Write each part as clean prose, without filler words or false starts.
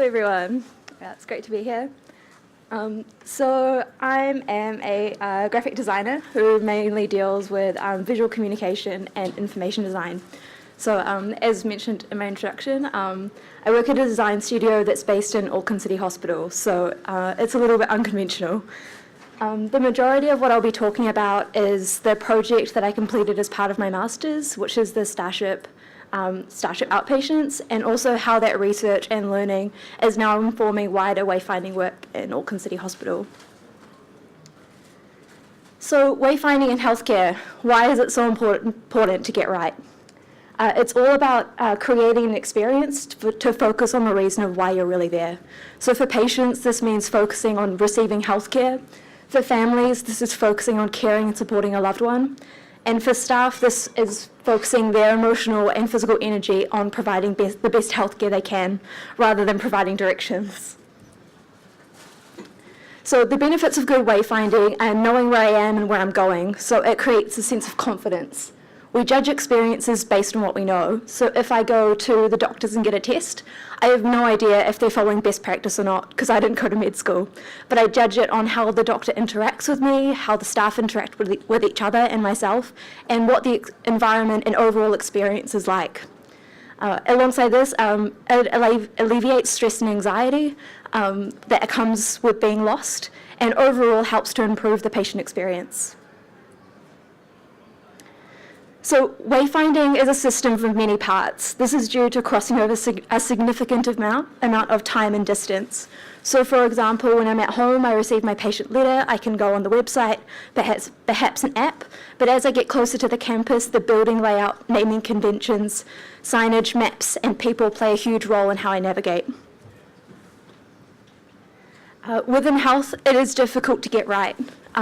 everyone. It's great to be here. So I am a graphic designer who mainly deals with visual communication and information design. So as mentioned in my introduction, I work at a design studio that's based in Auckland City Hospital, so it's a little bit unconventional. The majority of what I'll be talking about is the project that I completed as part of my master's, which is the Starship Outpatients, and also how that research and learning is now informing wider wayfinding work in Auckland City Hospital. So wayfinding in healthcare, why is it so important to get right? It's all about creating an experience to focus on the reason of why you're really there. So for patients, this means focusing on receiving healthcare. For families, this is focusing on caring and supporting a loved one. And for staff, this is focusing their emotional and physical energy on providing the best healthcare they can, rather than providing directions. So the benefits of good wayfinding are knowing where I am and where I'm going, so it creates a sense of confidence. We judge experiences based on what we know. So if I go to the doctors and get a test, I have no idea if they're following best practice or not, because I didn't go to med school. But I judge it on how the doctor interacts with me, how the staff interact with each other and myself, and what the environment and overall experience is like. Alongside this, it alleviates stress and anxiety that comes with being lost, and overall helps to improve the patient experience. So wayfinding is a system of many parts. This is due to crossing over a significant amount of time and distance. So for example, when I'm at home, I receive my patient letter, I can go on the website, perhaps an app, but as I get closer to the campus, the building layout, naming conventions, signage, maps, and people play a huge role in how I navigate. Within health, it is difficult to get right.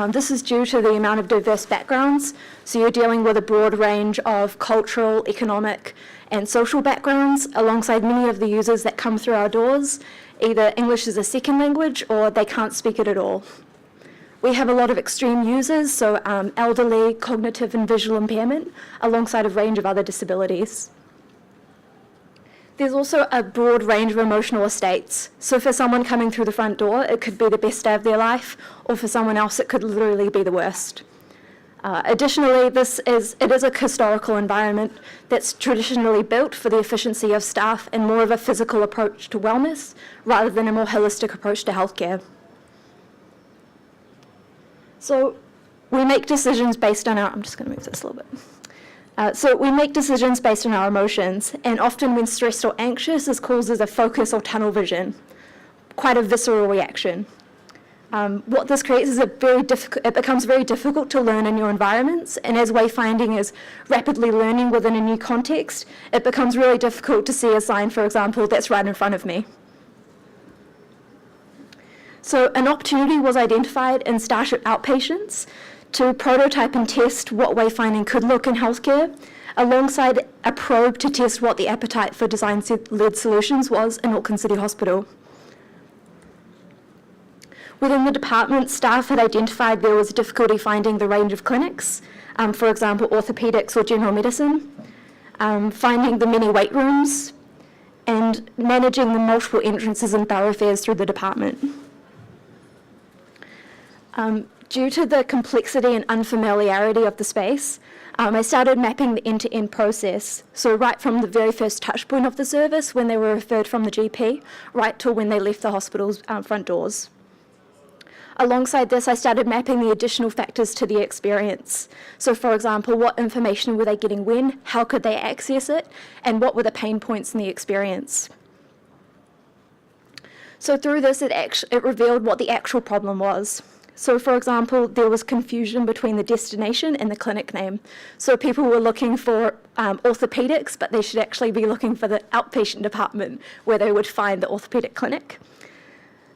This is due to the amount of diverse backgrounds, so you're dealing with a broad range of cultural, economic, and social backgrounds, alongside many of the users that come through our doors. Either English is a second language or they can't speak it at all. We have a lot of extreme users, so elderly, cognitive and visual impairment, alongside a range of other disabilities. There's also a broad range of emotional states. So for someone coming through the front door, it could be the best day of their life, or for someone else, it could literally be the worst. Additionally, it is a historical environment that's traditionally built for the efficiency of staff and more of a physical approach to wellness, rather than a more holistic approach to healthcare. So we make decisions based on I'm just going to move this a little bit. So we make decisions based on our emotions, and often when stressed or anxious, this causes a focus or tunnel vision, quite a visceral reaction. What this creates is it becomes very difficult to learn in new environments, and as wayfinding is rapidly learning within a new context, it becomes really difficult to see a sign, for example, that's right in front of me. So an opportunity was identified in Starship Outpatients to prototype and test what wayfinding could look in healthcare, alongside a probe to test what the appetite for design-led solutions was in Auckland City Hospital. Within the department, staff had identified there was difficulty finding the range of clinics, for example, orthopedics or general medicine, finding the many wait rooms, and managing the multiple entrances and thoroughfares through the department. Due to the complexity and unfamiliarity of the space, I started mapping the end-to-end process. So right from the very first touch point of the service, when they were referred from the GP, right till when they left the hospital's front doors. Alongside this, I started mapping the additional factors to the experience. So for example, what information were they getting when, how could they access it, and what were the pain points in the experience. So through this, it revealed what the actual problem was. So for example, there was confusion between the destination and the clinic name. So people were looking for orthopedics, but they should actually be looking for the outpatient department where they would find the orthopedic clinic.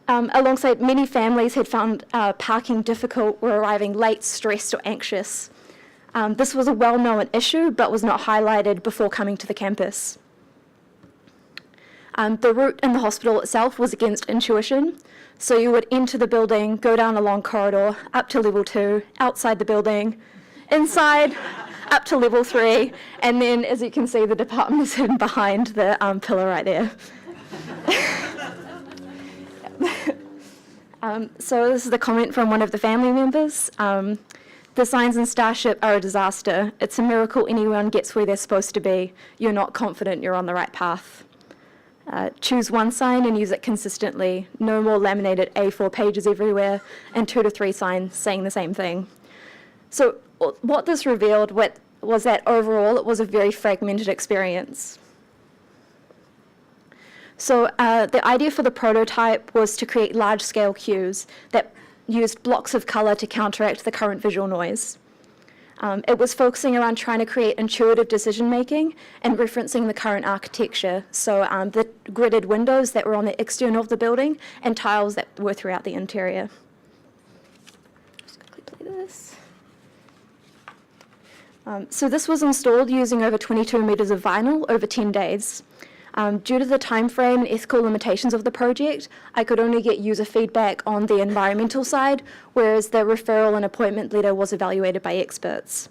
Alongside, many families had found parking difficult, were arriving late, stressed or anxious. This was a well-known issue, but was not highlighted before coming to the campus. The route in the hospital itself was against intuition. So you would enter the building, go down a long corridor, up to level 2, outside the building, inside, up to level 3, and then, as you can see, the department is hidden behind the pillar right there. So this is a comment from one of the family members. The signs in Starship are a disaster. It's a miracle anyone gets where they're supposed to be. You're not confident you're on the right path. Choose one sign and use it consistently. No more laminated A4 pages everywhere and 2 to 3 signs saying the same thing. So what this revealed was that overall it was a very fragmented experience. So the idea for the prototype was to create large-scale cues that used blocks of colour to counteract the current visual noise. It was focusing around trying to create intuitive decision-making and referencing the current architecture, so the gridded windows that were on the external of the building and tiles that were throughout the interior. Just quickly play this. So this was installed using over 22 metres of vinyl over 10 days. Due to the time frame and ethical limitations of the project, I could only get user feedback on the environmental side, whereas the referral and appointment letter was evaluated by experts.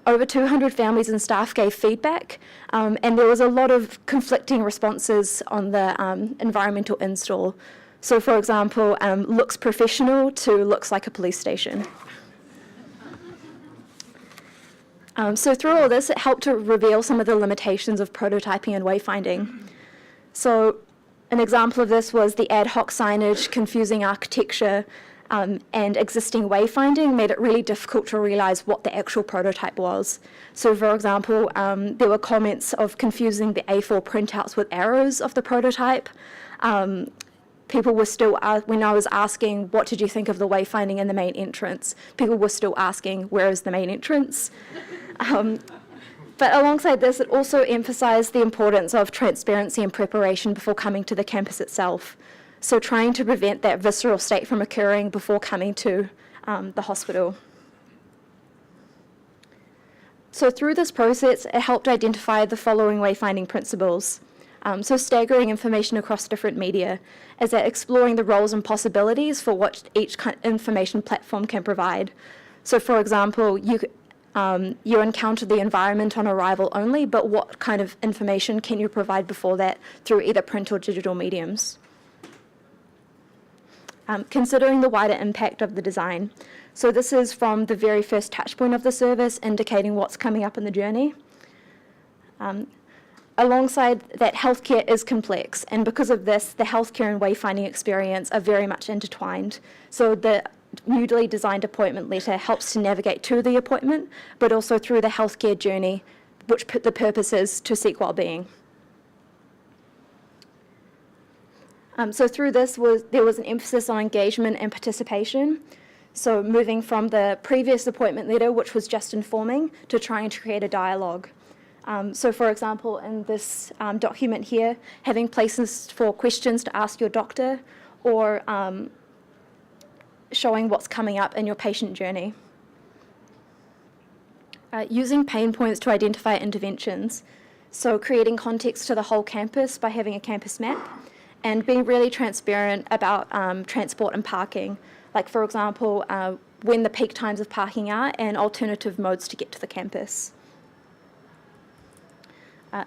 Over 200 families and staff gave feedback, and there was a lot of conflicting responses on the environmental install. So, for example, looks professional to looks like a police station. So through all this, it helped to reveal some of the limitations of prototyping and wayfinding. So an example of this was the ad hoc signage, confusing architecture, and existing wayfinding made it really difficult to realise what the actual prototype was. So for example, there were comments of confusing the A4 printouts with arrows of the prototype. People were still, when I was asking, what did you think of the wayfinding in the main entrance, people were still asking, where is the main entrance? But alongside this, it also emphasised the importance of transparency and preparation before coming to the campus itself. So trying to prevent that visceral state from occurring before coming to the hospital. So through this process, it helped identify the following wayfinding principles. So staggering information across different media, is that exploring the roles and possibilities for what each information platform can provide. So for example, you encounter the environment on arrival only, but what kind of information can you provide before that through either print or digital mediums? Considering the wider impact of the design. So this is from the very first touch point of the service, indicating what's coming up in the journey. Alongside that, healthcare is complex, and because of this, the healthcare and wayfinding experience are very much intertwined. So the newly designed appointment letter helps to navigate to the appointment, but also through the healthcare journey, which the purpose is to seek well-being. So through this, there was an emphasis on engagement and participation. So moving from the previous appointment letter, which was just informing, to trying to create a dialogue. So for example, in this document here, having places for questions to ask your doctor, or showing what's coming up in your patient journey. Using pain points to identify interventions. So creating context to the whole campus by having a campus map, and being really transparent about transport and parking. Like for example, when the peak times of parking are and alternative modes to get to the campus.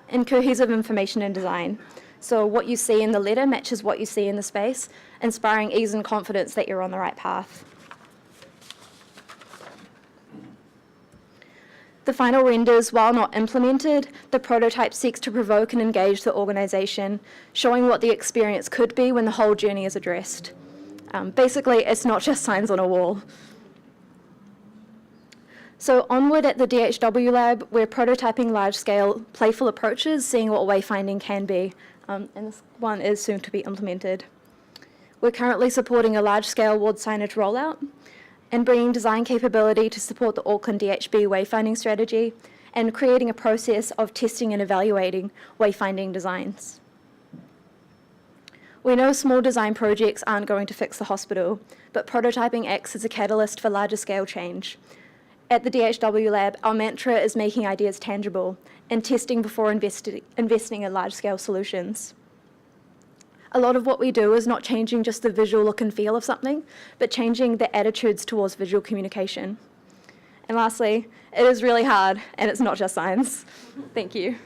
And cohesive information and design. So what you see in the letter matches what you see in the space, inspiring ease and confidence that you're on the right path. The final renders, while not implemented, the prototype seeks to provoke and engage the organisation, showing what the experience could be when the whole journey is addressed. Basically, it's not just signs on a wall. So onward at the DHW lab, we're prototyping large-scale, playful approaches, seeing what wayfinding can be, and this one is soon to be implemented. We're currently supporting a large-scale ward signage rollout and bringing design capability to support the Auckland DHB wayfinding strategy and creating a process of testing and evaluating wayfinding designs. We know small design projects aren't going to fix the hospital, but prototyping acts as a catalyst for larger-scale change. At the DHW lab, our mantra is making ideas tangible and testing before investing in large-scale solutions. A lot of what we do is not changing just the visual look and feel of something, but changing the attitudes towards visual communication. And lastly, it is really hard, and it's not just science. Thank you.